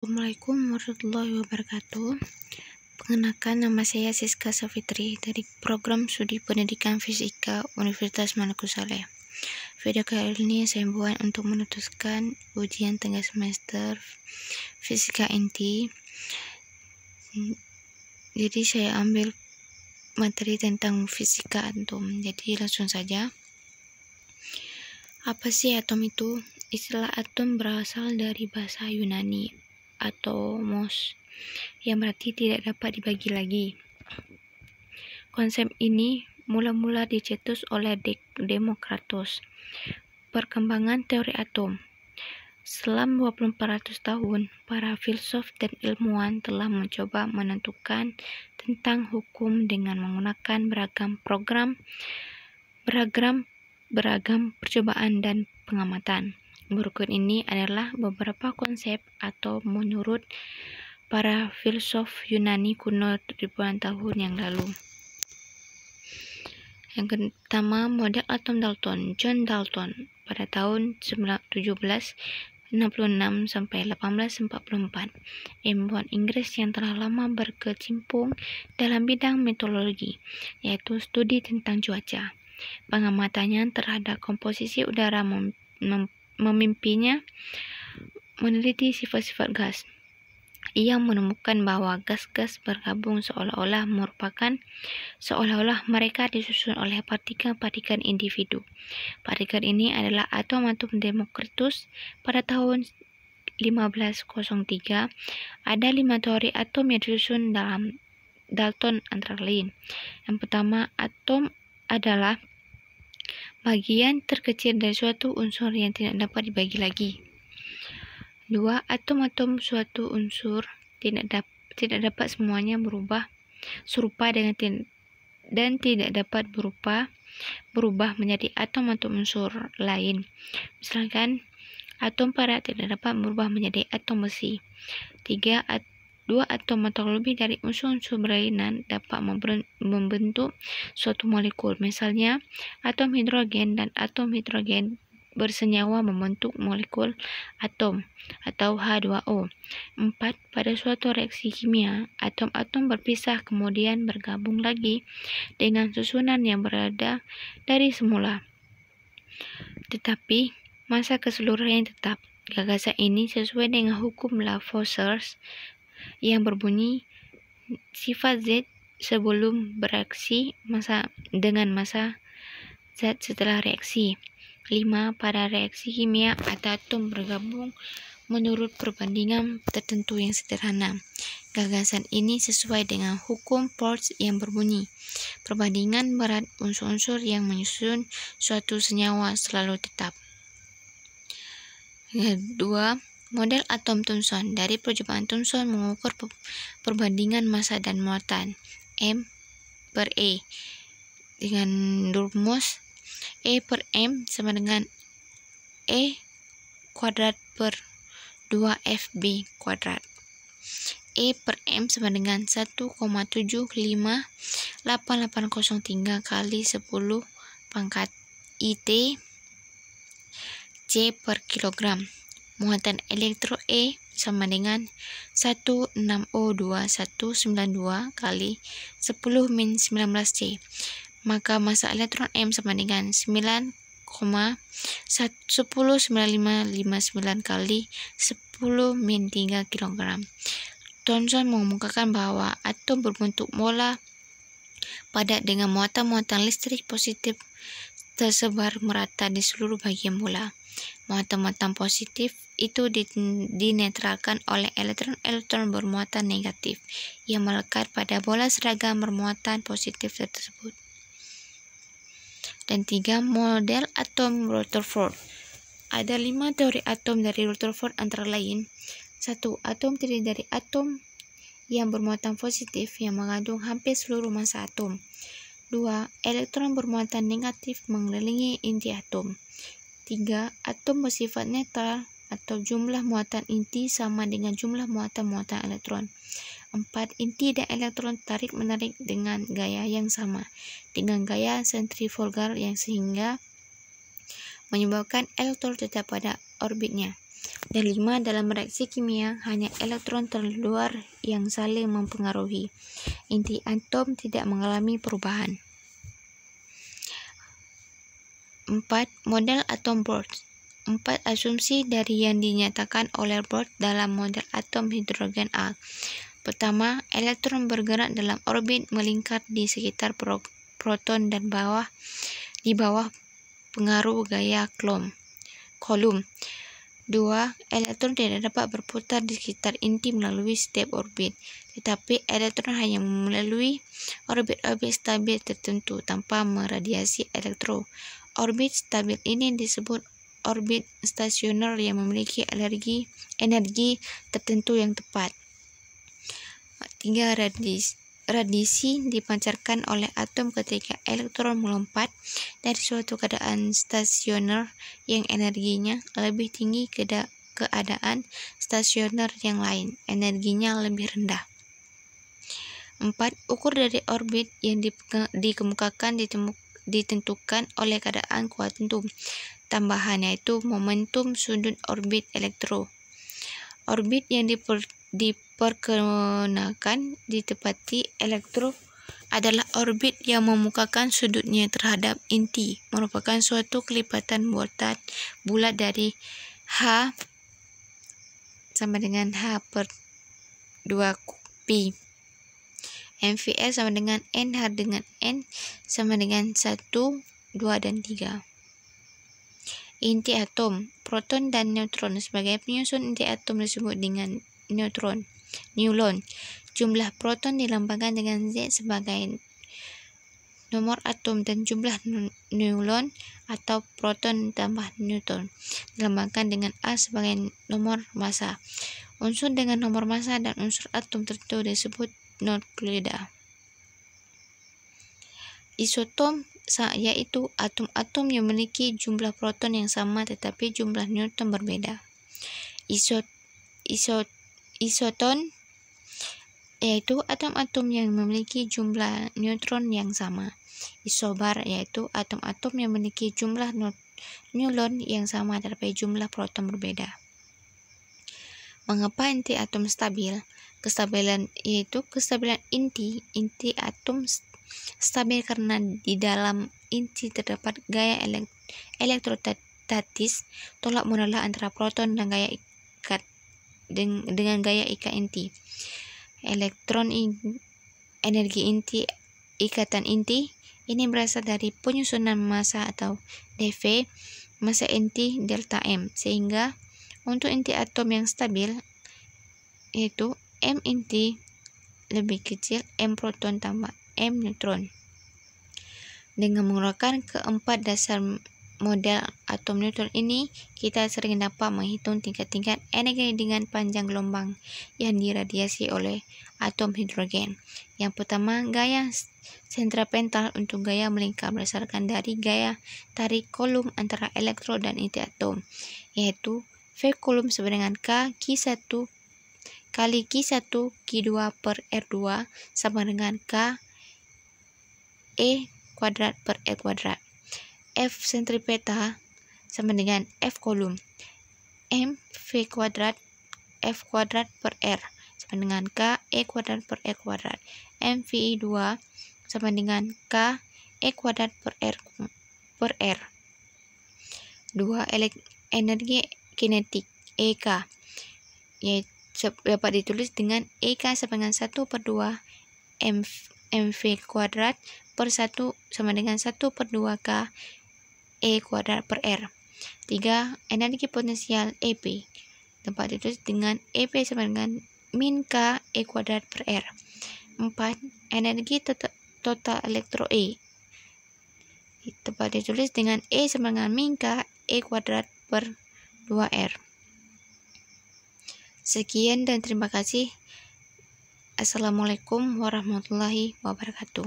Assalamualaikum warahmatullahi wabarakatuh. Perkenalkan, nama saya Siska Safitri dari Program Studi Pendidikan Fisika Universitas Maluku Saleh. Video kali ini saya buat untuk memutuskan ujian tengah semester Fisika Inti. Jadi saya ambil materi tentang fisika atom. Jadi langsung saja. Apa sih atom itu? Istilah atom berasal dari bahasa Yunani atomos, yang berarti tidak dapat dibagi lagi. Konsep ini mula-mula dicetus oleh Democritus. Perkembangan teori atom. Selama 2400 tahun, para filsuf dan ilmuwan telah mencoba menentukan tentang hukum dengan menggunakan beragam percobaan dan pengamatan. Berikut ini adalah beberapa konsep atau menurut para filsuf Yunani kuno ribuan tahun yang lalu. Yang pertama, model atom Dalton. John Dalton pada tahun 1766 sampai 1844, ilmuwan Inggris yang telah lama berkecimpung dalam bidang meteorologi, yaitu studi tentang cuaca. Pengamatannya terhadap komposisi udara memimpinya meneliti sifat-sifat gas. Ia menemukan bahwa gas-gas bergabung seolah-olah mereka disusun oleh partikel-partikel individu. Partikel ini adalah atom-atom Democritus. Pada tahun 1503, ada 5 teori atom yang disusun dalam Dalton antara lain. Yang pertama, atom adalah bagian terkecil dari suatu unsur yang tidak dapat dibagi lagi. 2. Atom-atom suatu unsur tidak dapat semuanya serupa dan tidak dapat berubah menjadi atom-atom unsur lain. Misalkan, atom perak tidak dapat berubah menjadi atom besi. 3. 2 atom atau lebih dari unsur-unsur berlainan dapat membentuk suatu molekul. Misalnya, atom hidrogen dan atom hidrogen bersenyawa membentuk molekul atom atau H2O. 4. Pada suatu reaksi kimia, atom-atom berpisah kemudian bergabung lagi dengan susunan yang berada dari semula, tetapi masa keseluruhannya tetap. Gagasan ini sesuai dengan hukum Lavoisier yang berbunyi sifat Z sebelum bereaksi dengan masa Z setelah reaksi. 5. Pada reaksi kimia, atom bergabung menurut perbandingan tertentu yang sederhana. Gagasan ini sesuai dengan hukum Pauli yang berbunyi perbandingan berat unsur-unsur yang menyusun suatu senyawa selalu tetap. 2. Model atom Thomson. Dari percobaan Thomson mengukur perbandingan massa dan muatan M/E dengan rumus E per M sama dengan E kuadrat per 2FB kuadrat. E per M sama dengan 1,75883 kali 10 pangkat IT J per kilogram. Muatan elektron E sama dengan 16O2192 kali 10 min 19 C. Maka massa elektron M sama dengan 9,109559 kali 10 min 3 kg. Thomson mengemukakan bahwa atom berbentuk mola padat dengan muatan-muatan listrik positif tersebar merata di seluruh bagian bola. Muatan-muatan positif itu dinetralkan oleh elektron-elektron bermuatan negatif yang melekat pada bola seragam bermuatan positif tersebut. Dan 3. Model atom Rutherford. Ada 5 teori atom dari Rutherford antara lain. 1. Atom terdiri dari atom yang bermuatan positif yang mengandung hampir seluruh massa atom. 2. Elektron bermuatan negatif mengelilingi inti atom. 3. Atom bersifat netral atau jumlah muatan inti sama dengan jumlah muatan-muatan elektron. 4. Inti dan elektron tarik-menarik dengan gaya yang sama, dengan gaya sentrifugal yang sehingga menyebabkan elektron tetap pada orbitnya. Dan 5. Dalam reaksi kimia, hanya elektron terluar yang saling mempengaruhi. Inti atom tidak mengalami perubahan. 4. Model atom Bohr. 4 asumsi dari yang dinyatakan oleh Bohr dalam model atom hidrogen A. Pertama, elektron bergerak dalam orbit melingkar di sekitar proton dan di bawah pengaruh gaya Coulomb. 2. Elektron tidak dapat berputar di sekitar inti melalui setiap orbit, tetapi elektron hanya melalui orbit-orbit stabil tertentu tanpa meradiasi elektron. Orbit stabil ini disebut orbit stasioner yang memiliki energi tertentu yang tepat. 3. Radiasi dipancarkan oleh atom ketika elektron melompat dari suatu keadaan stasioner yang energinya lebih tinggi ke keadaan stasioner yang lain, energinya lebih rendah. 4. Ukur dari orbit yang dikemukakan ditentukan oleh keadaan kuantum tambahan, yaitu momentum sudut orbit elektron. Orbit yang diperkenalkan ditepati elektron adalah orbit yang memukakan sudutnya terhadap inti, merupakan suatu kelipatan bulat dari H sama dengan H/2pi. MVS sama dengan NH dengan N sama dengan 1, 2, dan 3. Inti atom, proton dan neutron. Sebagai penyusun inti atom disebut dengan neulon. Jumlah proton dilambangkan dengan Z sebagai nomor atom dan jumlah neulon atau proton tambah neutron dilambangkan dengan A sebagai nomor massa. Unsur dengan nomor massa dan unsur atom tertentu disebut nukleida. Isotom yaitu atom-atom yang memiliki jumlah proton yang sama tetapi jumlah neutron berbeda. Isoton yaitu atom-atom yang memiliki jumlah neutron yang sama. Isobar yaitu atom-atom yang memiliki jumlah neulon yang sama tetapi jumlah proton berbeda. Mengapa inti atom stabil? Kestabilan yaitu kestabilan inti atom stabil karena di dalam inti terdapat gaya elektrostatis tolak-menolak antara proton dan gaya ikat dengan gaya ikat inti. Energi inti ikatan inti ini berasal dari penyusunan massa atau dV massa inti delta M, sehingga untuk inti atom yang stabil yaitu M inti lebih kecil M proton tambah M neutron. Dengan menggunakan keempat dasar model atom neutron ini, kita sering dapat menghitung tingkat-tingkat energi dengan panjang gelombang yang diradiasi oleh atom hidrogen. Yang pertama, gaya sentripetal untuk gaya melingkar berdasarkan dari gaya tarik Coulomb antara elektron dan inti atom, yaitu V Coulomb sama dengan K Q1 kali Q1 Q2 per R2 sama dengan K E kuadrat per E kuadrat. F sentripeta sama dengan F Coulomb. M V kuadrat F kuadrat per R sama dengan K E kuadrat per E kuadrat. M VI 2 sama dengan K E kuadrat per R. 2. Energi kinetik EK yaitu dapat ditulis dengan EK sama dengan 1/2 MV kuadrat per 1 sama dengan 1/2 K E kuadrat per R. 3. Energi potensial EP dapat ditulis dengan EP sama dengan min K E kuadrat per R. 4. Energi total elektro E dapat ditulis dengan E sama dengan min K E kuadrat per 2R. Sekian dan terima kasih. Assalamualaikum warahmatullahi wabarakatuh.